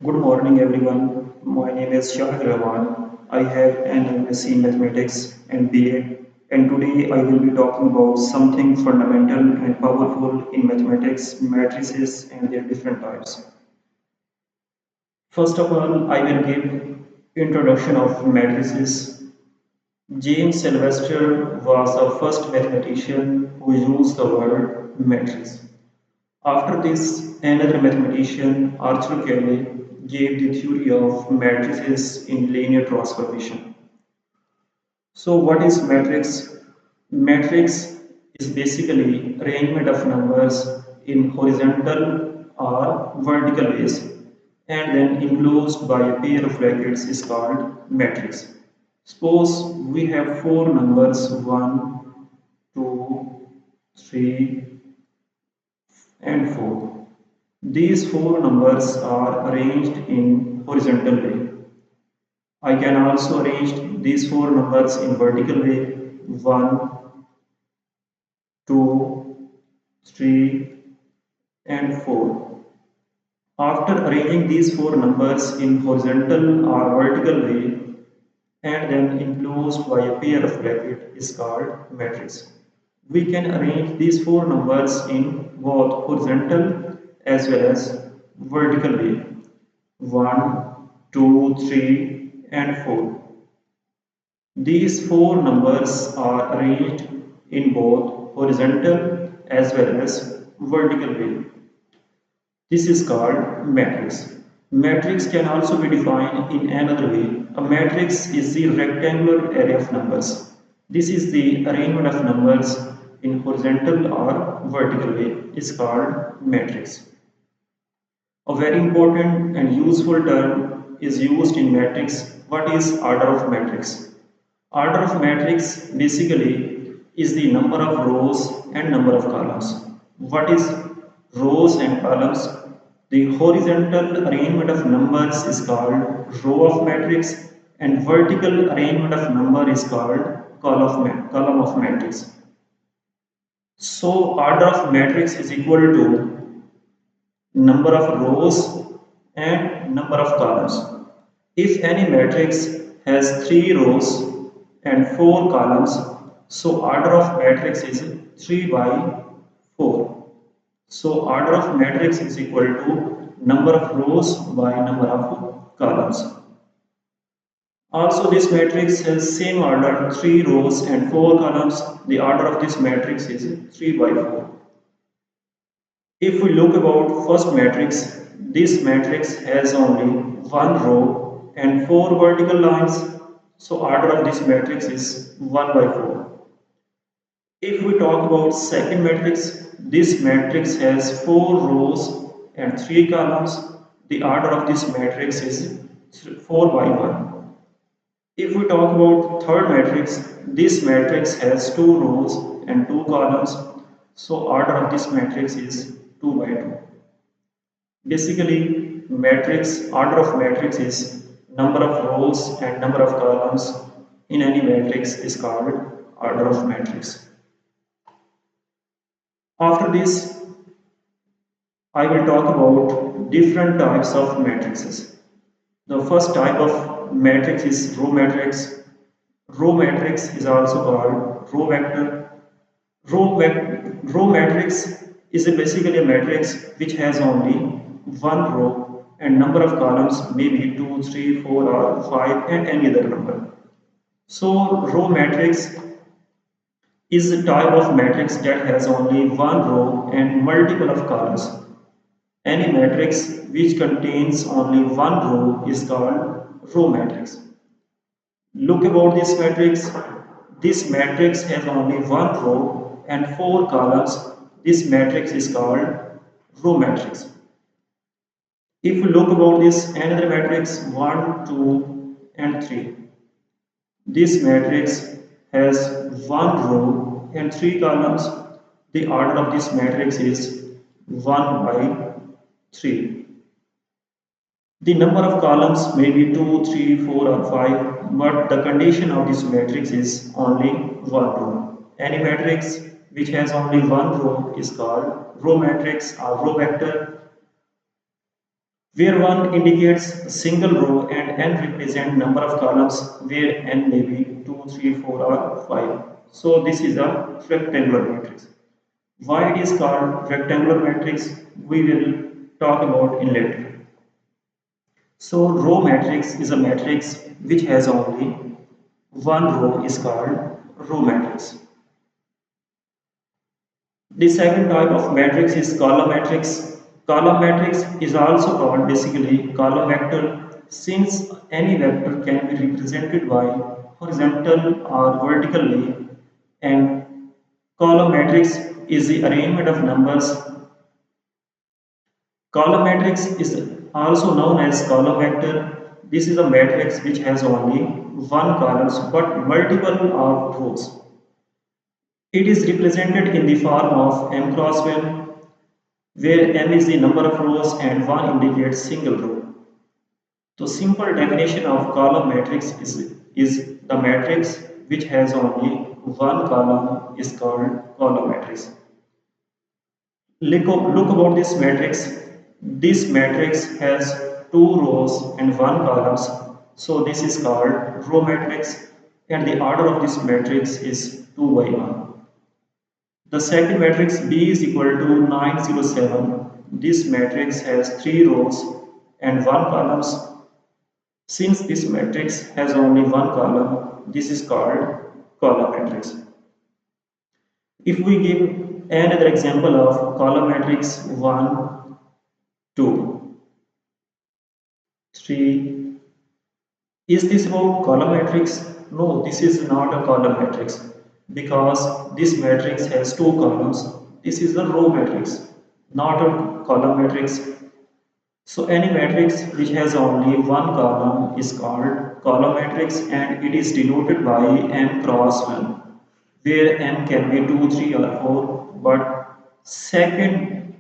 Good morning, everyone. My name is Shahid Rahman. I have an MSc in Mathematics and BA, and today I will be talking about something fundamental and powerful in mathematics, matrices, and their different types. First of all, I will give introduction of matrices. James Sylvester was the first mathematician who used the word matrix. After this, another mathematician, Arthur Cayley, gave the theory of matrices in linear transformation. So, what is matrix? Matrix is basically arrangement of numbers in horizontal or vertical ways, and then enclosed by a pair of brackets is called matrix. Suppose we have four numbers 1, 2, 3, and 4. These four numbers are arranged in horizontal way. I can also arrange these four numbers in vertical way 1, 2, 3, and 4. After arranging these four numbers in horizontal or vertical way and then enclosed by a pair of bracket is called matrix. We can arrange these four numbers in both horizontal as well as vertical way 1, 2, 3, and 4. These four numbers are arranged in both horizontal as well as vertical way. This is called matrix. Matrix can also be defined in another way. A matrix is the rectangular array of numbers. This is the arrangement of numbers in horizontal or vertical way is called matrix. A very important and useful term is used in matrix. What is order of matrix? Order of matrix basically is the number of rows and number of columns. What is rows and columns? The horizontal arrangement of numbers is called row of matrix and vertical arrangement of number is called column of matrix. So order of matrix is equal to number of rows and number of columns. If any matrix has 3 rows and 4 columns, so order of matrix is 3 by 4. So order of matrix is equal to number of rows by number of columns. Also this matrix has same order 3 rows and 4 columns. The order of this matrix is 3 by 4. If we look about first matrix, this matrix has only one row and four vertical lines, so order of this matrix is 1 by 4. If we talk about second matrix, this matrix has four rows and three columns, the order of this matrix is 4 by 1. If we talk about third matrix, this matrix has two rows and two columns, so order of this matrix is 2 by 2. Basically, matrix order of matrix is number of rows and number of columns in any matrix is called order of matrix. After this, I will talk about different types of matrices. The first type of matrix is row matrix. Row matrix is also called row vector. Row matrix is basically a matrix which has only one row and number of columns maybe 2, 3, 4 or 5 and any other number. So row matrix is a type of matrix that has only one row and multiple of columns. Any matrix which contains only one row is called row matrix. Look about this matrix. This matrix has only one row and four columns. This matrix is called row matrix. If we look about this another matrix 1, 2 and 3. This matrix has one row and three columns. The order of this matrix is 1 by 3. The number of columns may be 2, 3, 4 or 5, but the condition of this matrix is only one row. Any matrix which has only one row is called row matrix or row vector. where 1 indicates a single row and n represent number of columns where n may be 2, 3, 4 or 5. So this is a rectangular matrix. Why it is called rectangular matrix we will talk about in later. So row matrix is a matrix which has only one row is called row matrix. The second type of matrix is column matrix. Column matrix is also called basically column vector since any vector can be represented by horizontal or vertically, and column matrix is the arrangement of numbers. Column matrix is also known as column vector. This is a matrix which has only one columns but multiple of rows. It is represented in the form of m cross 1, where m is the number of rows and 1 indicates single row. The simple definition of column matrix is the matrix which has only one column is called column matrix. Look about this matrix. This matrix has two rows and one columns. So this is called row matrix and the order of this matrix is 2 by 1. The second matrix B is equal to 907. This matrix has 3 rows and 1 columns. Since this matrix has only one column, this is called column matrix. If we give another example of column matrix 1, 2, 3, is this about column matrix? No, this is not a column matrix because this matrix has two columns. This is a row matrix, not a column matrix. So any matrix which has only one column is called column matrix and it is denoted by m cross 1, where m can be 2, 3 or 4, but second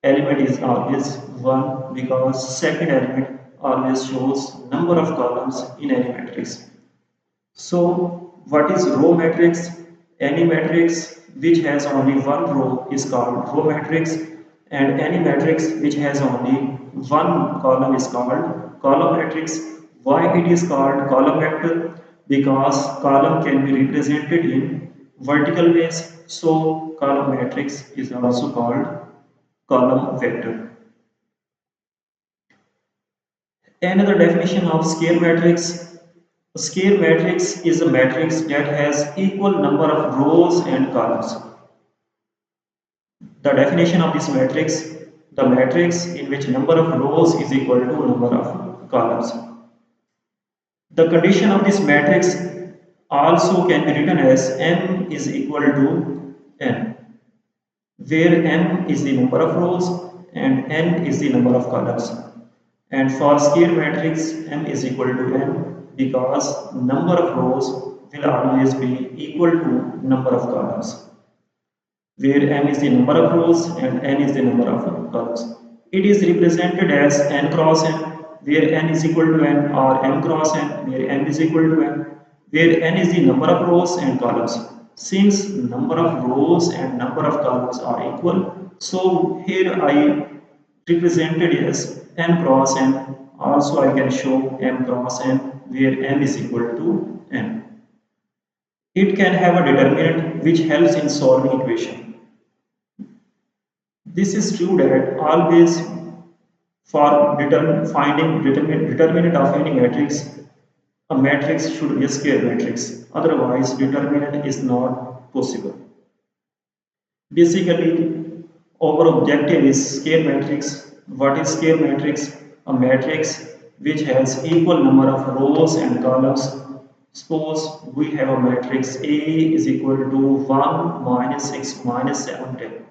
element is always 1 because second element always shows number of columns in any matrix. So what is row matrix? Any matrix which has only one row is called row matrix and any matrix which has only one column is called column matrix. Why it is called column vector? Because column can be represented in vertical ways. So column matrix is also called column vector. Another definition of square matrix. A square matrix is a matrix that has equal number of rows and columns. The definition of this matrix, the matrix in which number of rows is equal to number of columns. The condition of this matrix also can be written as m is equal to n, where m is the number of rows and n is the number of columns. And for square matrix, m is equal to n because number of rows will always be equal to number of columns, where m is the number of rows and n is the number of columns. It is represented as n cross n, where n is equal to n, or m cross n, where m is equal to n, where n is the number of rows and columns. Since number of rows and number of columns are equal, so here I represented as n cross n. Also I can show m cross n, where m is equal to n. It can have a determinant which helps in solving equation. This is true that always for finding determinant of any matrix, a matrix should be a square matrix. Otherwise, determinant is not possible. Basically, our objective is square matrix. What is square matrix? A matrix which has equal number of rows and columns. Suppose we have a matrix A is equal to 1, minus 6, minus 7, 10.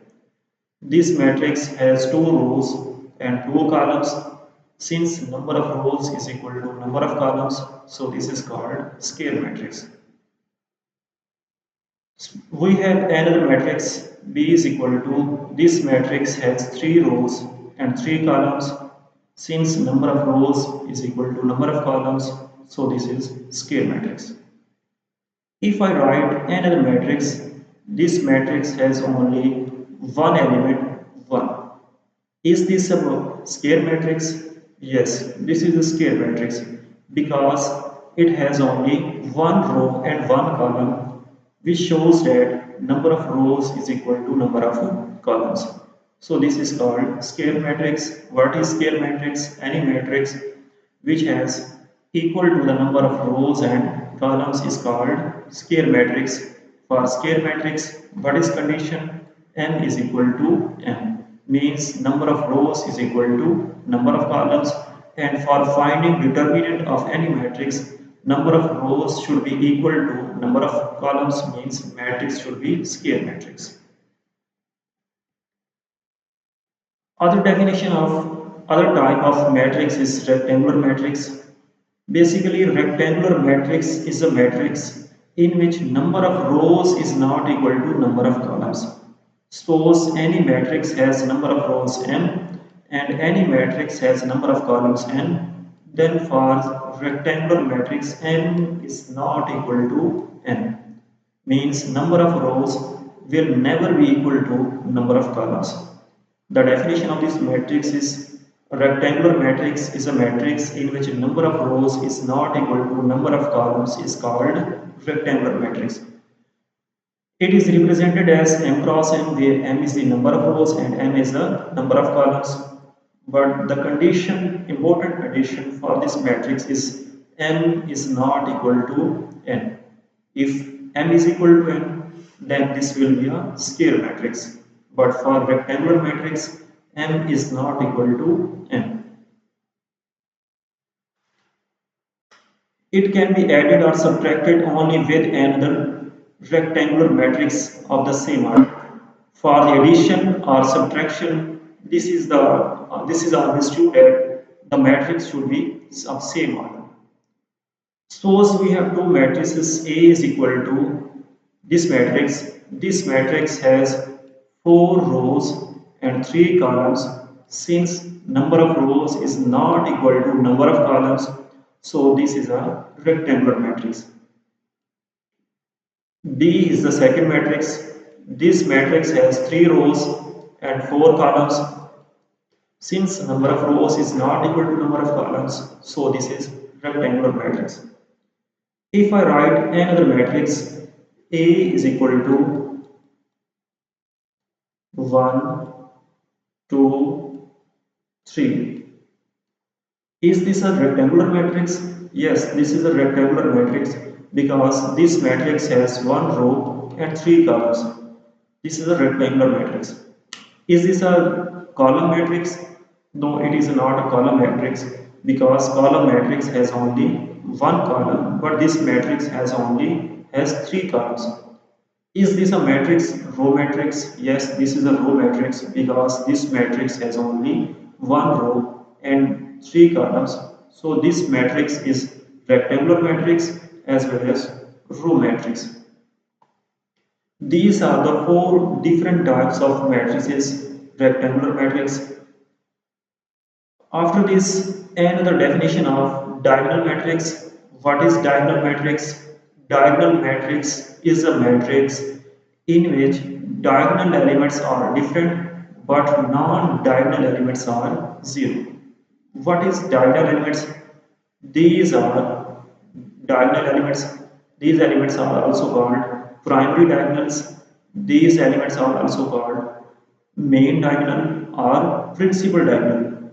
This matrix has two rows and two columns. Since number of rows is equal to number of columns, so this is called square matrix. We have another matrix B is equal to, this matrix has 3 rows and 3 columns. Since number of rows is equal to number of columns, so this is square matrix. If I write another matrix, this matrix has only one element 1. Is this a square matrix? Yes, this is a square matrix because it has only one row and one column, which shows that number of rows is equal to number of columns. So this is called square matrix. What is square matrix? Any matrix which has equal to the number of rows and columns is called square matrix. For square matrix, what is condition? M is equal to M, means number of rows is equal to number of columns, and for finding determinant of any matrix, number of rows should be equal to number of columns, means matrix should be square matrix. Other type of matrix is rectangular matrix. Basically, rectangular matrix is a matrix in which number of rows is not equal to number of columns. Suppose any matrix has number of rows m and any matrix has number of columns n, then for rectangular matrix m is not equal to n, means number of rows will never be equal to number of columns. The definition of this matrix is a rectangular matrix is a matrix in which number of rows is not equal to number of columns is called rectangular matrix. It is represented as m cross n, where m is the number of rows and m is the number of columns. But the important condition for this matrix is m is not equal to n. If m is equal to n, then this will be a square matrix. But for rectangular matrix, m is not equal to n. It can be added or subtracted only with another rectangular matrix of the same order. For the addition or subtraction, this is always true that the matrix should be of same order. Suppose we have two matrices. A is equal to this matrix. This matrix has 4 rows and 3 columns. Since number of rows is not equal to number of columns, so this is a rectangular matrix. B is the second matrix. This matrix has 3 rows and 4 columns. Since number of rows is not equal to number of columns, so this is rectangular matrix. If I write another matrix, A is equal to 1, 2, 3. Is this a rectangular matrix? Yes, this is a rectangular matrix because this matrix has 1 row and 3 columns. This is a rectangular matrix. Is this a column matrix? No, it is not a column matrix because column matrix has only 1 column, but this matrix has 3 columns. Is this a matrix, row matrix? Yes, this is a row matrix because this matrix has only 1 row and 3 columns. So this matrix is rectangular matrix as well as row matrix. These are the 4 different types of matrices: rectangular matrix. After this, another definition of diagonal matrix. What is diagonal matrix? Diagonal matrix is a matrix in which diagonal elements are different but non-diagonal elements are zero. What is diagonal elements? These are diagonal elements. These elements are also called primary diagonals. These elements are also called main diagonal or principal diagonal.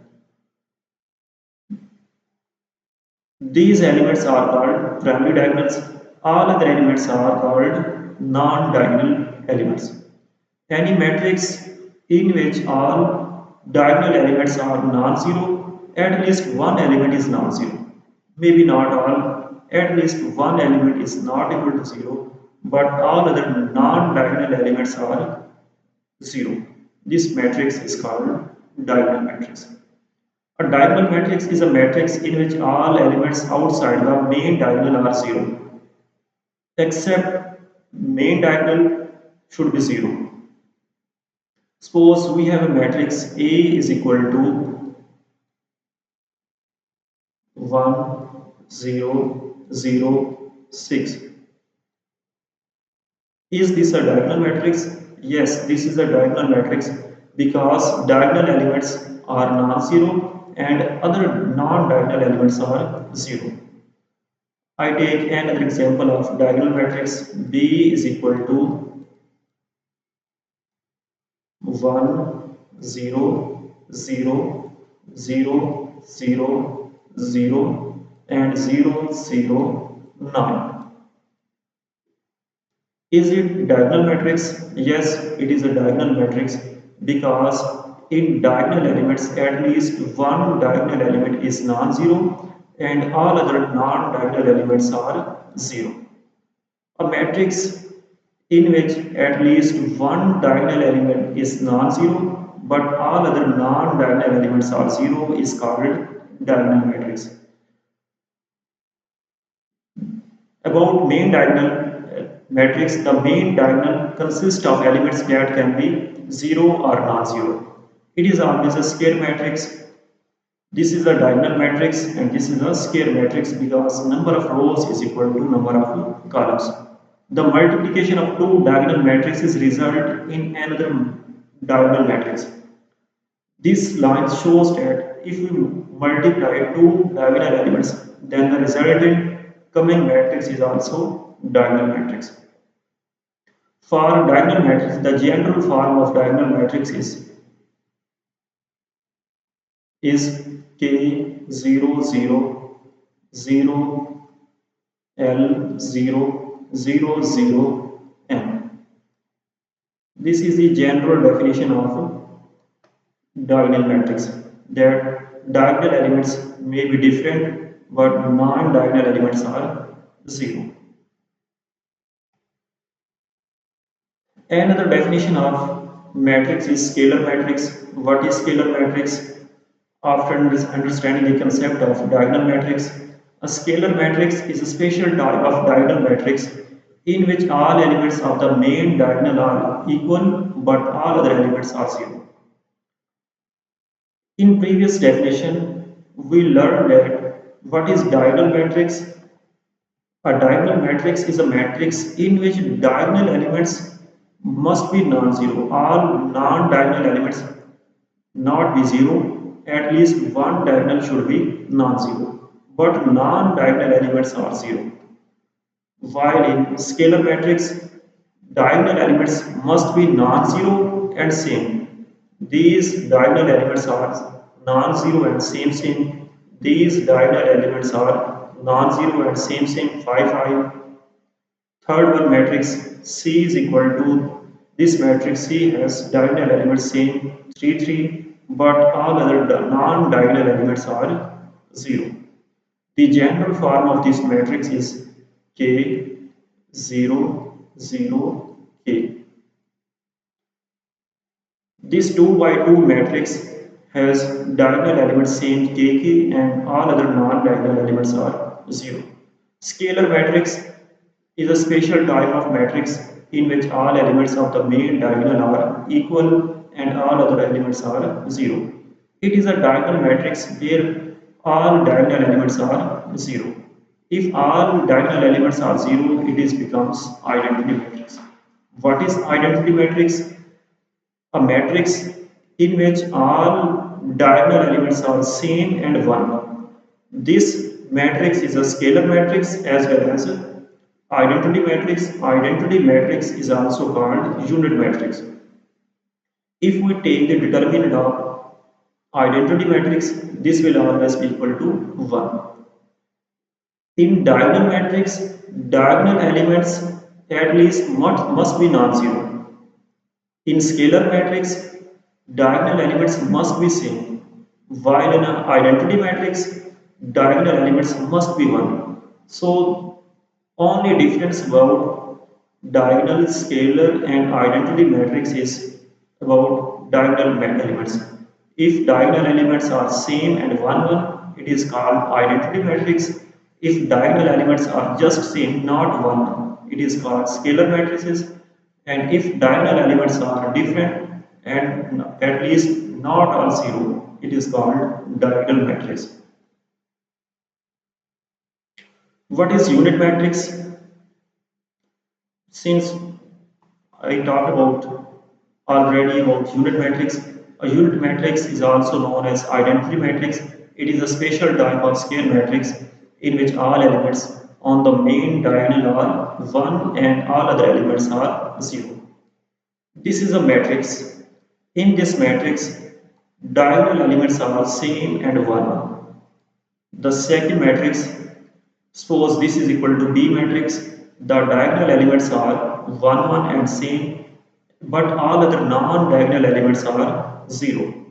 These elements are called primary diagonals. All other elements are called non-diagonal elements. Any matrix in which all diagonal elements are non-zero, at least one element is non-zero. Maybe not all, at least one element is not equal to zero, but all other non-diagonal elements are zero. This matrix is called diagonal matrix. A diagonal matrix is a matrix in which all elements outside the main diagonal are zero, except main diagonal should be zero. Suppose we have a matrix A is equal to 1, 0, 0, 6. Is this a diagonal matrix? Yes, this is a diagonal matrix because diagonal elements are non-zero and other non-diagonal elements are 0. I take another example of diagonal matrix. B is equal to 1, 0, 0, 0, 0, 0, and 0, 0, 9. Is it diagonal matrix? Yes, it is a diagonal matrix because in diagonal elements at least one diagonal element is non-zero and all other non-diagonal elements are 0. A matrix in which at least one diagonal element is non-zero but all other non-diagonal elements are 0 is called diagonal matrix. About main diagonal matrix, the main diagonal consists of elements that can be 0 or non-zero. It is always a square matrix. This is a diagonal matrix and this is a square matrix because number of rows is equal to number of columns. The multiplication of two diagonal matrices result in another diagonal matrix. This line shows that if we multiply two diagonal elements, then the resultant coming matrix is also diagonal matrix. For diagonal matrix, the general form of diagonal matrix is K 0 0 0 L 0 0 0 M. This is the general definition of diagonal matrix, that diagonal elements may be different but non-diagonal elements are 0. Another definition of matrix is scalar matrix. What is scalar matrix? After understanding the concept of diagonal matrix, a scalar matrix is a special type of diagonal matrix in which all elements of the main diagonal are equal but all other elements are 0. In previous definition, we learned that what is diagonal matrix? A diagonal matrix is a matrix in which diagonal elements must be non-zero. All non-diagonal elements not be zero. At least one diagonal should be non-zero. But non-diagonal elements are 0. While in scalar matrix, diagonal elements must be non-zero and same. These diagonal elements are non-zero and same. These diagonal elements are non-zero and same 5. Third one, matrix C is equal to, this matrix C has diagonal elements same 3 but all other non-diagonal elements are 0. The general form of this matrix is K 0 0 K. This 2 by 2 matrix has diagonal elements same kk and all other non-diagonal elements are 0. Scalar matrix is a special type of matrix in which all elements of the main diagonal are equal and all other elements are 0. It is a diagonal matrix where all diagonal elements are 0. If all diagonal elements are 0, it is becomes identity matrix. What is identity matrix? A matrix in which all diagonal elements are same and 1. This matrix is a scalar matrix as well as identity matrix. Identity matrix is also called unit matrix. If we take the determinant of identity matrix, this will always be equal to 1. In diagonal matrix, diagonal elements at least must be non-zero. In scalar matrix, diagonal elements must be same, while in an identity matrix, diagonal elements must be 1. So, only difference about diagonal, scalar and identity matrix is about diagonal elements. If diagonal elements are same and 1, it is called identity matrix. If diagonal elements are just same, not 1, it is called scalar matrices. And if diagonal elements are different and at least not all 0, it is called diagonal matrix. What is unit matrix? Since I talked about already about unit matrix, A unit matrix is also known as identity matrix. It is a special type of square matrix in which all elements on the main diagonal are 1 and all other elements are 0. This is a matrix. In this matrix, diagonal elements are same and 1. The second matrix, suppose this is equal to B matrix, the diagonal elements are 1, 1 and same, but all other non-diagonal elements are 0.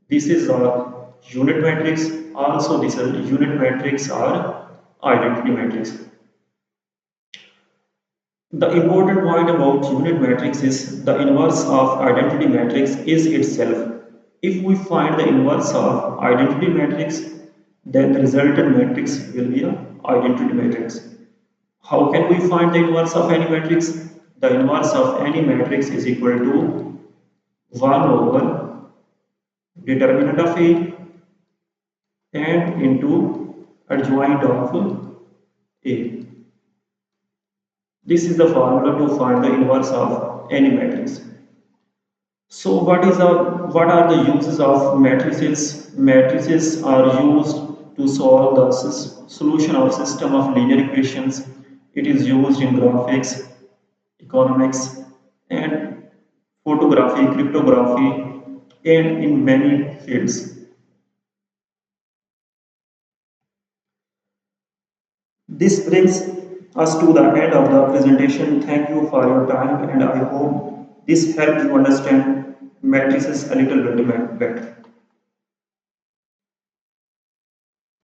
This is a unit matrix. Also, this is unit matrix or identity matrix. The important point about unit matrix is the inverse of identity matrix is itself. If we find the inverse of identity matrix, then the resultant matrix will be an identity matrix. How can we find the inverse of any matrix? The inverse of any matrix is equal to 1 over determinant of A and into adjoint of A. This is the formula to find the inverse of any matrix. So what are the uses of matrices? Matrices are used to solve the solution of system of linear equations. It is used in graphics, economics, and photography, cryptography, and in many fields. This brings us to the end of the presentation. Thank you for your time, and I hope this helped you understand matrices a little bit better.